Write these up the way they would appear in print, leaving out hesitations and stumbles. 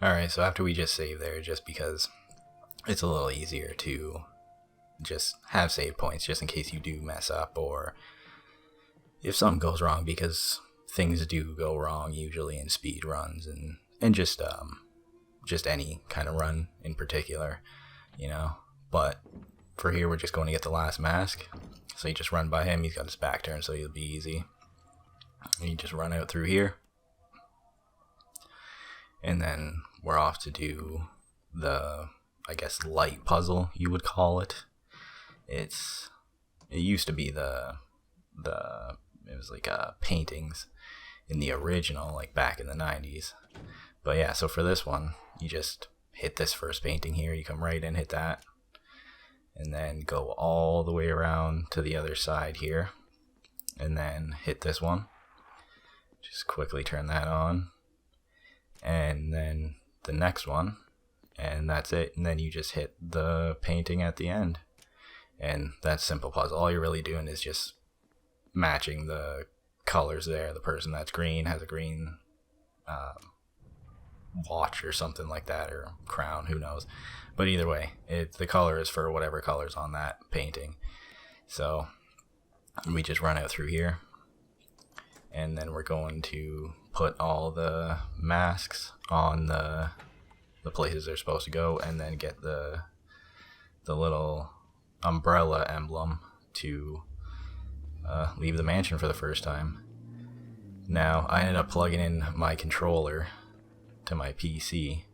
Alright, so after we just save there, just because it's a little easier to just have save points just in case you do mess up or if something goes wrong, because things do go wrong usually in speed runs and just any kind of run in particular, you know. But for here we're just going to get the last mask. So you just run by him, he's got his back turned, so it'll be easy. And you just run out through here. And then we're off to do the, I guess, light puzzle, you would call it. It used to be it was like paintings in the original, like back in the 90s. But yeah, so for this one, you just hit this first painting here, you come right in, hit that, and then go all the way around to the other side here, and then hit this one. Just quickly turn that on, and then the next one, and that's it. And then you just hit the painting at the end, and that's simple puzzle. All you're really doing is just matching the colors there. The person that's green has a green watch or something like that, or crown, who knows. But either way, the color is for whatever color's on that painting. So we just run out through here, and then we're going to put all the masks on the places they're supposed to go, and then get the little umbrella emblem to leave the mansion for the first time. Now, I ended up plugging in my controller to my PC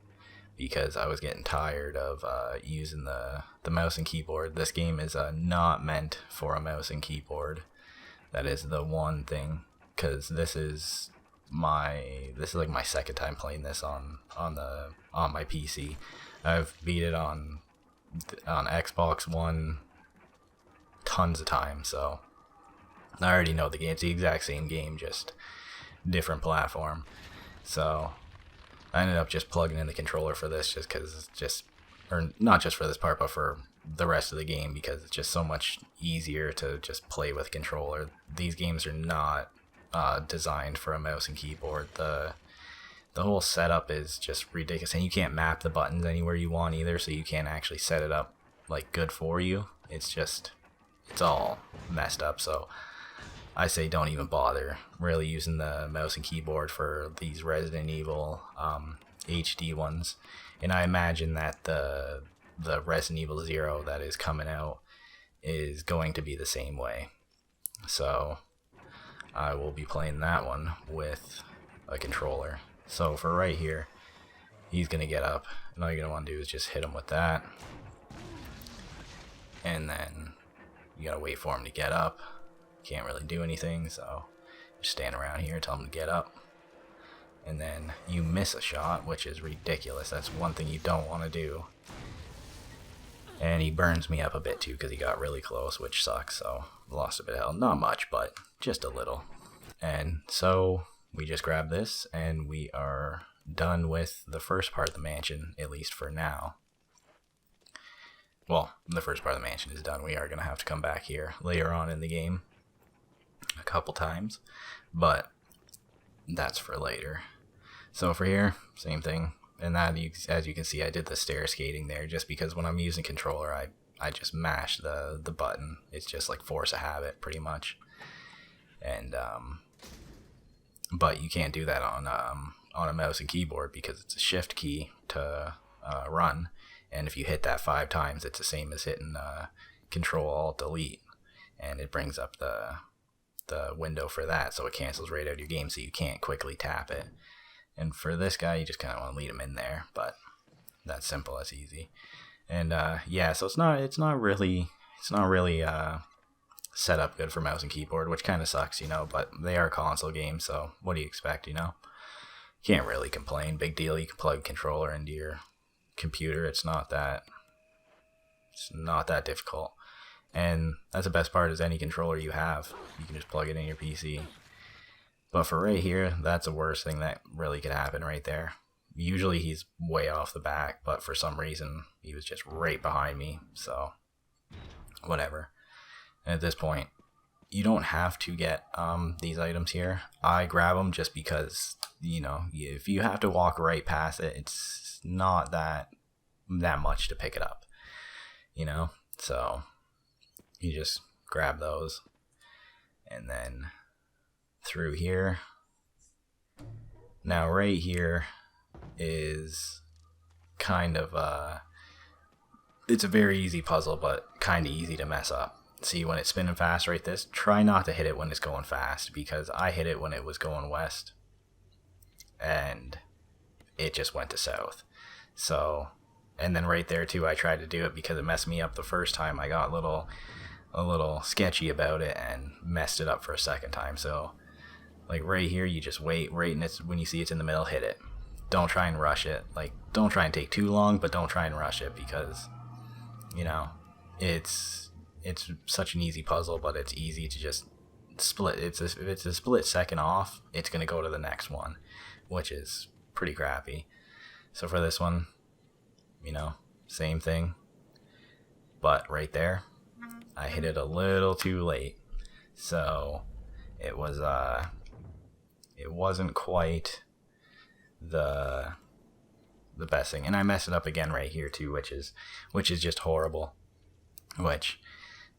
because I was getting tired of using the mouse and keyboard. This game is not meant for a mouse and keyboard. That is the one thing, because this is like my second time playing this on my PC. I've beat it on Xbox One tons of times, so I already know the game. It's the exact same game, just different platform. So I ended up just plugging in the controller for this, just because or not just for this part, but for the rest of the game, because it's just so much easier to just play with controller. These games are not designed for a mouse and keyboard. The whole setup is just ridiculous, and you can't map the buttons anywhere you want either, so you can't actually set it up like good for you. It's all messed up. So I say don't even bother really using the mouse and keyboard for these Resident Evil HD ones. And I imagine that the Resident Evil 0 that is coming out is going to be the same way. So I will be playing that one with a controller. So for right here, he's going to get up, and all you're going to want to do is just hit him with that. And then you got to wait for him to get up. Can't really do anything, so just stand around here, tell him to get up. And then you miss a shot, which is ridiculous. That's one thing you don't want to do. And he burns me up a bit too, because he got really close, which sucks. So lost a bit of health. Not much, but just a little. And so we just grab this, and we are done with the first part of the mansion, at least for now. Well, the first part of the mansion is done. We are going to have to come back here later on in the game a couple times, but that's for later. So for here, same thing. And that, as you can see, I did the stair skating there just because when I'm using controller, I just mash the button. It's just like force of habit, pretty much. And but you can't do that on a mouse and keyboard, because it's a shift key to run, and if you hit that 5 times, it's the same as hitting Control Alt Delete, and it brings up the window for that, so it cancels right out of your game, so you can't quickly tap it. And for this guy, you just kind of want to lead him in there, but that's simple, that's easy. And yeah, so it's not really set up good for mouse and keyboard, which kind of sucks, you know, but they are console games, so what do you expect, you know? Can't really complain. Big deal. You can plug a controller into your computer. It's not that difficult. And that's the best part, is any controller you have, you can just plug it in your PC. But for right here, that's the worst thing that really could happen right there. Usually he's way off the back, but for some reason he was just right behind me, so whatever. And at this point, you don't have to get these items here. I grab them just because if you have to walk right past it, it's not that much to pick it up, so you just grab those, and then through here. Now right here is kind of it's a very easy puzzle, but kind of easy to mess up. See, when it's spinning fast right this, try not to hit it when it's going fast, because I hit it when it was going west and it just went to south. So, and then right there too, I tried to do it because it messed me up the first time. I got a little sketchy about it and messed it up for a second time. So like right here, you just wait right, and it's when you see it's in the middle, hit it. Don't try and rush it. Like, don't try and take too long, but don't try and rush it, because it's such an easy puzzle, but it's easy to just split. If it's a split second off, it's going to go to the next one, which is pretty crappy. So for this one, same thing, but right there, I hit it a little too late. So it wasn't quite the best thing, and I messed it up again right here too, which is just horrible. Which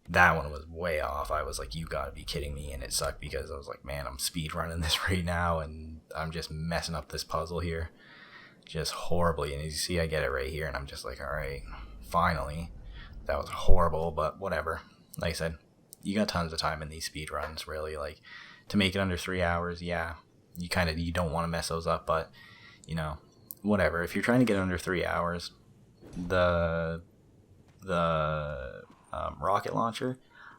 that one was way off. I was like, you gotta be kidding me, and it sucked because I was like, man, I'm speed running this right now, and I'm just messing up this puzzle here just horribly. And as you see, I get it right here, and I'm just like, all right, finally. That was horrible, but whatever. Like I said, you got tons of time in these speed runs, really. Like, to make it under 3 hours, yeah, you don't want to mess those up, but whatever. If you're trying to get under 3 hours, the rocket launcher,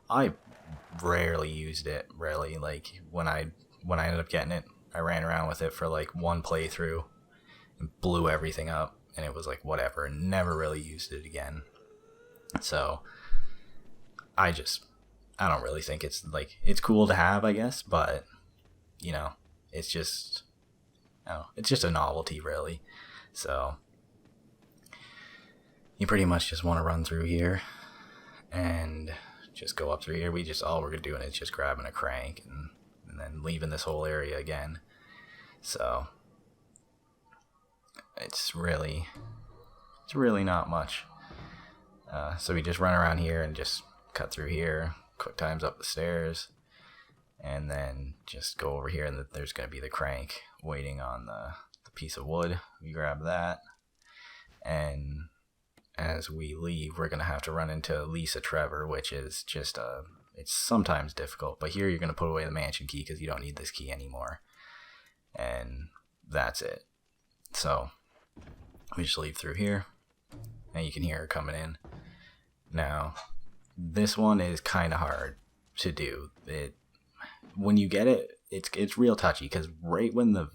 I rarely used it, really. Like, when I ended up getting it, I ran around with it for like one playthrough and blew everything up, and it was like, whatever, and never really used it again. So I don't really think it's like, it's cool to have, I guess, but it's just a novelty, really. So you pretty much just want to run through here and just go up through here. All we're doing is just grabbing a crank and then leaving this whole area again. So it's really not much. So we just run around here and just cut through here, quick times up the stairs, and then just go over here, and there's going to be the crank waiting on the piece of wood. We grab that, and as we leave, we're going to have to run into Lisa Trevor, which is just it's sometimes difficult, but here you're going to put away the mansion key because you don't need this key anymore, and that's it. So we just leave through here, and you can hear her coming in. Now, this one is kind of hard to do. When you get it, it's real touchy, because right when the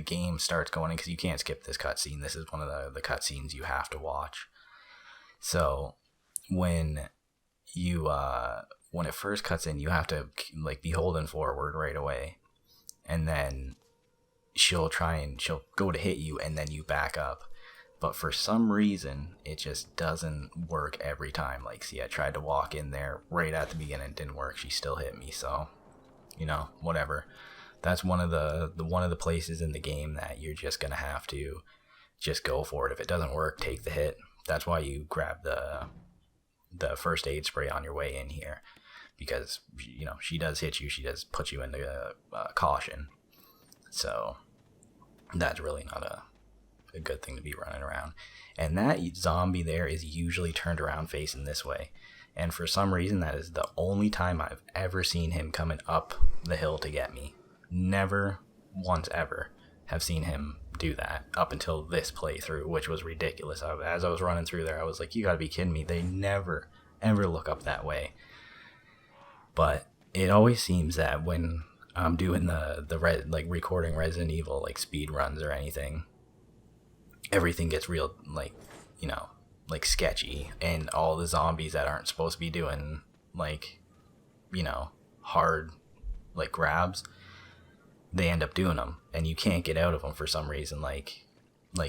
game starts going in, because you can't skip this cutscene. This is one of the cutscenes you have to watch. So when it first cuts in, you have to like be holding forward right away, and then she'll go to hit you, and then you back up. But for some reason, it just doesn't work every time. Like, see, I tried to walk in there right at the beginning, it didn't work. She still hit me, so whatever. That's one of the places in the game that you're just gonna have to just go for it. If it doesn't work, take the hit. That's why you grab the first aid spray on your way in here, because she does hit you. She does put you into caution. So that's really not a good thing to be running around. And that zombie there is usually turned around facing this way, and for some reason that is the only time I've ever seen him coming up the hill to get me. Never once ever have seen him do that up until this playthrough, which was ridiculous. As I was running through there, I was like, you gotta be kidding me. They never ever look up that way. But it always seems that when I'm doing the recording Resident Evil like speed runs or anything, everything gets real like sketchy, and all the zombies that aren't supposed to be doing hard like grabs, they end up doing them, and you can't get out of them for some reason. Like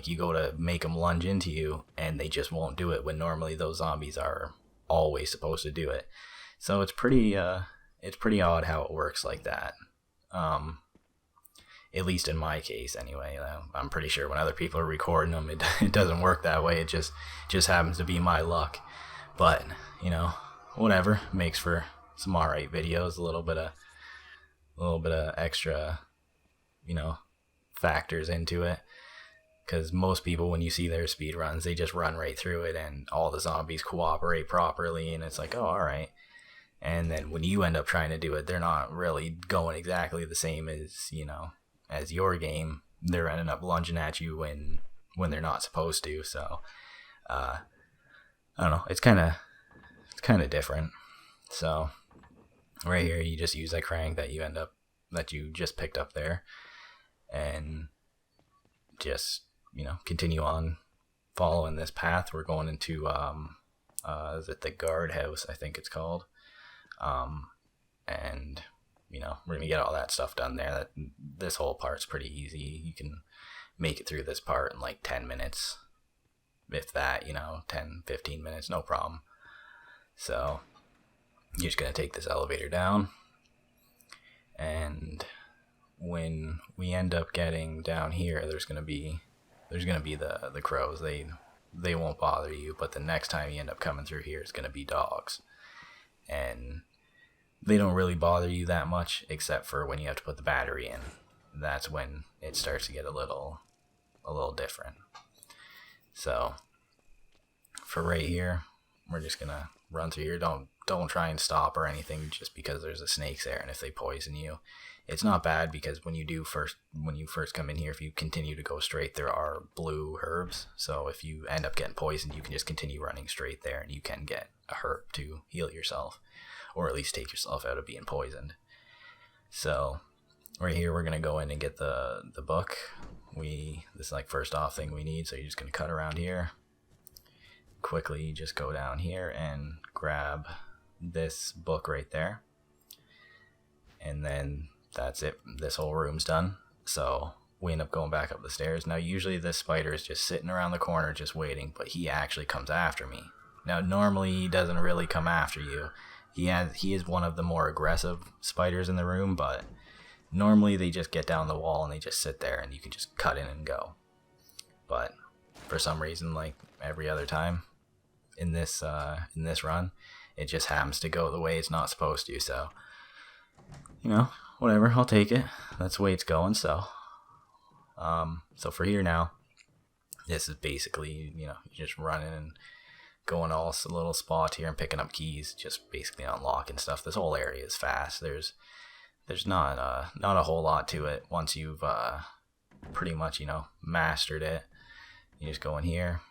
you go to make them lunge into you, and they just won't do it, when normally those zombies are always supposed to do it. So it's pretty odd how it works like that. At least in my case, anyway. I'm pretty sure when other people are recording them, it doesn't work that way. It just happens to be my luck. But whatever, makes for some alright videos. A little bit of extra, factors into it. Because most people, when you see their speed runs, they just run right through it, and all the zombies cooperate properly, and it's like, oh, all right. And then when you end up trying to do it, they're not really going exactly the same as your game. They're ending up lunging at you when they're not supposed to. So I don't know. It's kind of different. So right here, you just use that crank that you just picked up there, and just continue on following this path. We're going into is it the guardhouse, I think it's called, and we're gonna get all that stuff done there. This whole part's pretty easy. You can make it through this part in like 10 minutes, if that, 10-15 minutes, no problem. So you're just gonna take this elevator down, and when we end up getting down here, there's gonna be the crows. They won't bother you, but the next time you end up coming through here, it's gonna be dogs, and they don't really bother you that much, except for when you have to put the battery in. That's when it starts to get a little different. So for right here, we're just gonna run through here. Don't try and stop or anything just because there's a snakes there, and if they poison you, it's not bad, because when you first come in here, if you continue to go straight, there are blue herbs. So if you end up getting poisoned, you can just continue running straight there, and you can get a herb to heal yourself, or at least take yourself out of being poisoned. So right here, we're gonna go in and get the book. This is like first off thing we need. So you're just gonna cut around here. Quickly just go down here and grab this book right there, and then that's it. This whole room's done. So we end up going back up the stairs. Now usually this spider is just sitting around the corner just waiting, but he actually comes after me. Now normally he doesn't really come after you. He is one of the more aggressive spiders in the room, but normally they just get down the wall and they just sit there, and you can just cut in and go. But for some reason, like every other time in this run, it just happens to go the way it's not supposed to. So whatever, I'll take it. That's the way it's going. So so for here now, this is basically you're just running and going all little spots here and picking up keys, just basically unlocking stuff. This whole area is fast. There's not a whole lot to it once you've pretty much mastered it. You just go in here,